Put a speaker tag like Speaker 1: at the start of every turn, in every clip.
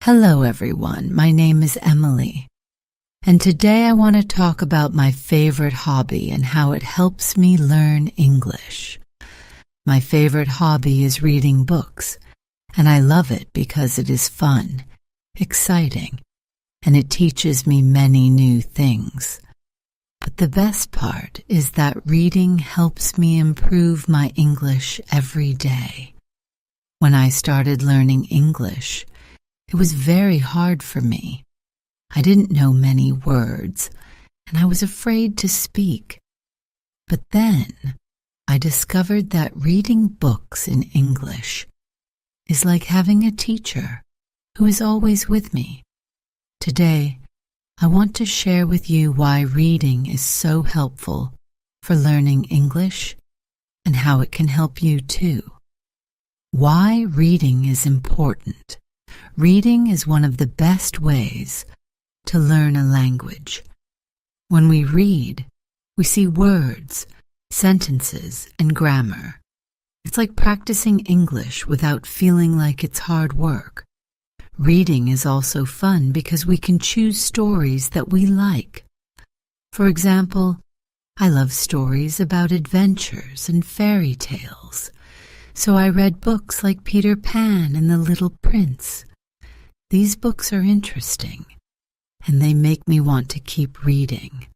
Speaker 1: Hello everyone, my name is Emily, and today I want to talk about my favorite hobby and how it helps me learn English. My favorite hobby is reading books, and I love it because it is fun, exciting, and it teaches me many new things. But the best part is that reading helps me improve my English every day. When I started learning English, it was very hard for me. I didn't know many words, and I was afraid to speak. But then I discovered that reading books in English is like having a teacher who is always with me. Today, I want to share with you why reading is so helpful for learning English and how it can help you too. Why reading is important. Reading is one of the best ways to learn a language. When we read, we see words, sentences, and grammar. It's like practicing English without feeling like it's hard work. Reading is also fun because we can choose stories that we like. For example, I love stories about adventures and fairy tales, so I read books like Peter Pan and the Little Prince. These books are interesting, and they make me want to keep reading.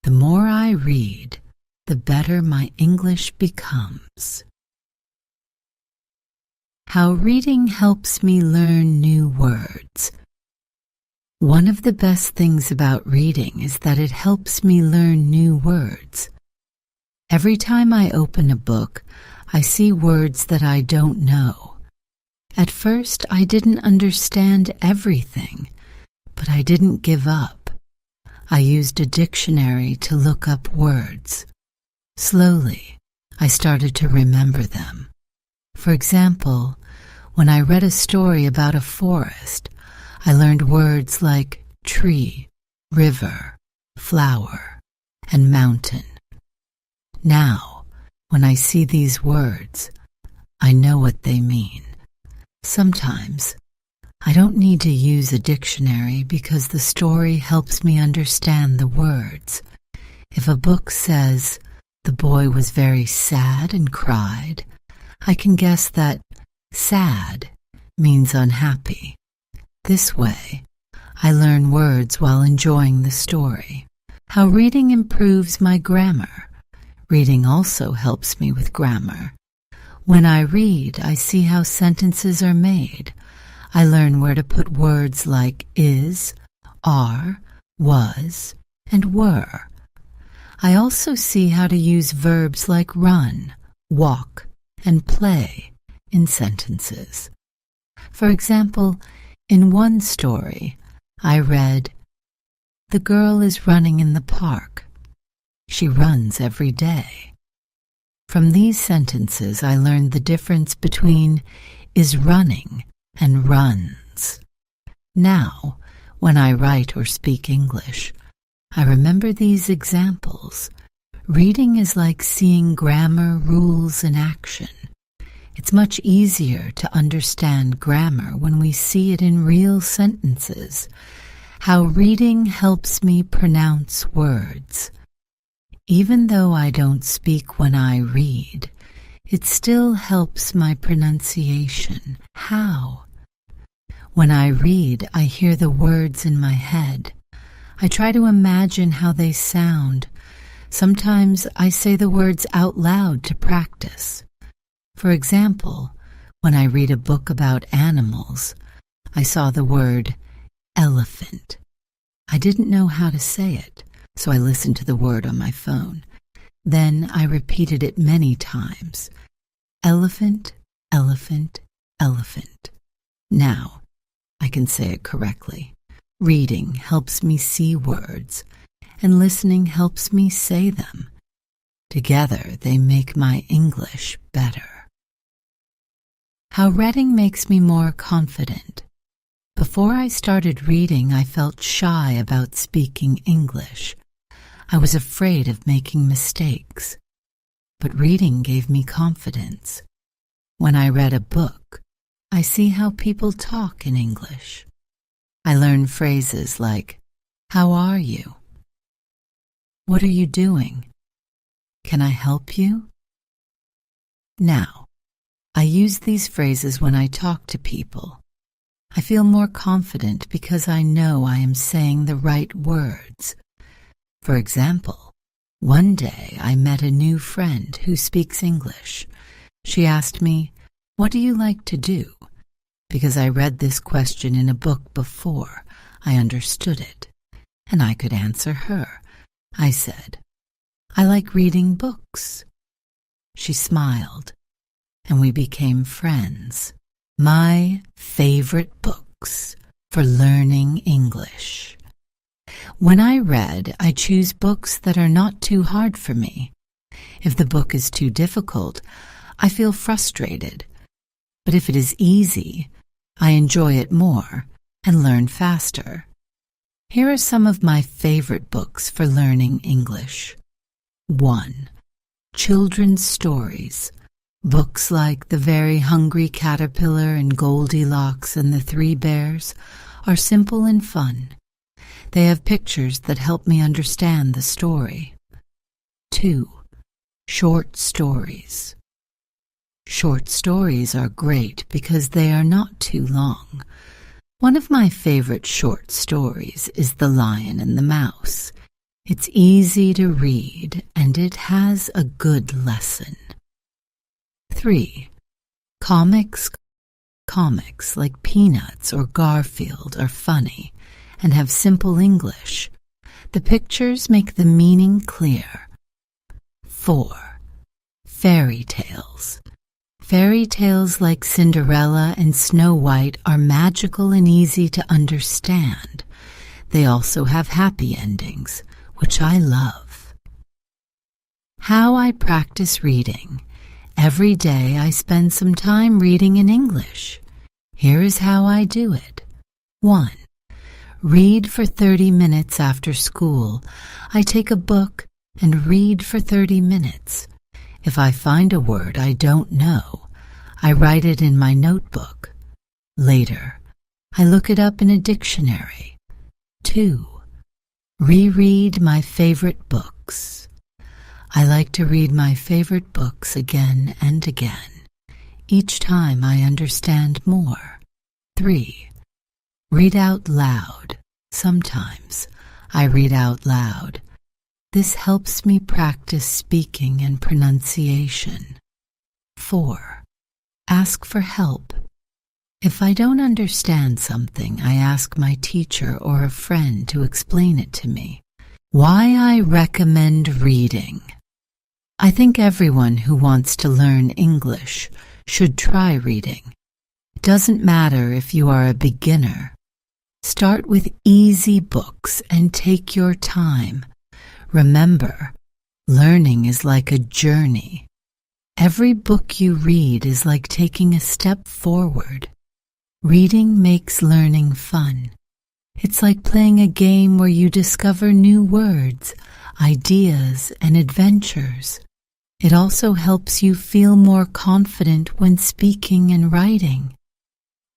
Speaker 1: The more I read, the better my English becomes. How reading helps me learn new words. One of the best things about reading is that it helps me learn new words. Every time I open a book, I see words that I don't know. At first, I didn't understand everything, but I didn't give up. I used a dictionary to look up words. Slowly, I started to remember them. For example, when I read a story about a forest, I learned words like tree, river, flower, and mountain. Now, when I see these words, I know what they mean. Sometimes, I don't need to use a dictionary because the story helps me understand the words. If a book says, "The boy was very sad and cried," I can guess that sad means unhappy. This way, I learn words while enjoying the story. How reading improves my grammar. Reading also helps me with grammar. When I read, I see how sentences are made. I learn where to put words like is, are, was, and were. I also see how to use verbs like run, walk, and play in sentences. For example, in one story, I read, "The girl is running in the park. She runs every day." From these sentences, I learned the difference between is running and runs. Now, when I write or speak English, I remember these examples. Reading is like seeing grammar, rules in action. It's much easier to understand grammar when we see it in real sentences. How reading helps me pronounce words. Even though I don't speak when I read, it still helps my pronunciation. How? When I read, I hear the words in my head. I try to imagine how they sound. Sometimes I say the words out loud to practice. For example, when I read a book about animals, I saw the word elephant. I didn't know how to say it, so I listened to the word on my phone. Then I repeated it many times. Elephant, elephant, elephant. Now I can say it correctly. Reading helps me see words, and listening helps me say them. Together they make my English better. How reading makes me more confident. Before I started reading, I felt shy about speaking English. I was afraid of making mistakes. But reading gave me confidence. When I read a book, I see how people talk in English. I learn phrases like, "How are you?" "What are you doing?" "Can I help you?" Now, I use these phrases when I talk to people. I feel more confident because I know I am saying the right words. For example, one day I met a new friend who speaks English. She asked me, "What do you like to do?" Because I read this question in a book before, I understood it, and I could answer her. I said, "I like reading books." She smiled, and we became friends. My favorite books for learning English. When I read, I choose books that are not too hard for me. If the book is too difficult, I feel frustrated. But if it is easy, I enjoy it more and learn faster. Here are some of my favorite books for learning English. 1. Children's stories. Books like The Very Hungry Caterpillar and Goldilocks and the Three Bears are simple and fun. They have pictures that help me understand the story. 2. Short stories. Short stories are great because they are not too long. One of my favorite short stories is The Lion and the Mouse. It's easy to read and it has a good lesson. 3. Comics. Comics like Peanuts or Garfield are funny and have simple English. The pictures make the meaning clear. 4. Fairy tales. Fairy tales like Cinderella and Snow White are magical and easy to understand. They also have happy endings, which I love. How I practice reading. Every day I spend some time reading in English. Here is how I do it. 1. Read for 30 minutes after school. I take a book and read for 30 minutes. If I find a word I don't know, I write it in my notebook. Later, I look it up in a dictionary. 2. Reread my favorite books. I like to read my favorite books again and again. Each time I understand more. 3. Read out loud. Sometimes I read out loud. This helps me practice speaking and pronunciation. 4. Ask for help. If I don't understand something, I ask my teacher or a friend to explain it to me. Why I recommend reading. I think everyone who wants to learn English should try reading. It doesn't matter if you are a beginner. Start with easy books and take your time. Remember, learning is like a journey. Every book you read is like taking a step forward. Reading makes learning fun. It's like playing a game where you discover new words, ideas, and adventures. It also helps you feel more confident when speaking and writing.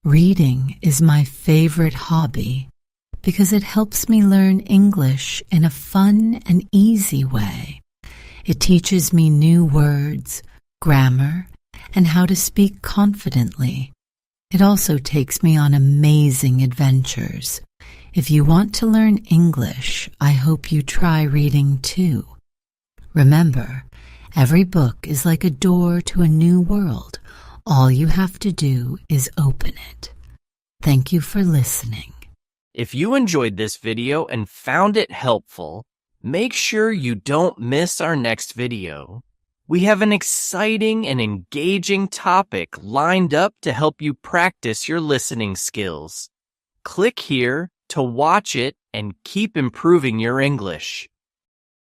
Speaker 1: Reading is my favorite hobby because it helps me learn English in a fun and easy way. It teaches me new words, grammar, and how to speak confidently. It also takes me on amazing adventures. If you want to learn English, I hope you try reading too. Remember, every book is like a door to a new world. All you have to do is open it. Thank you for listening.
Speaker 2: If you enjoyed this video and found it helpful, make sure you don't miss our next video. We have an exciting and engaging topic lined up to help you practice your listening skills. Click here to watch it and keep improving your English.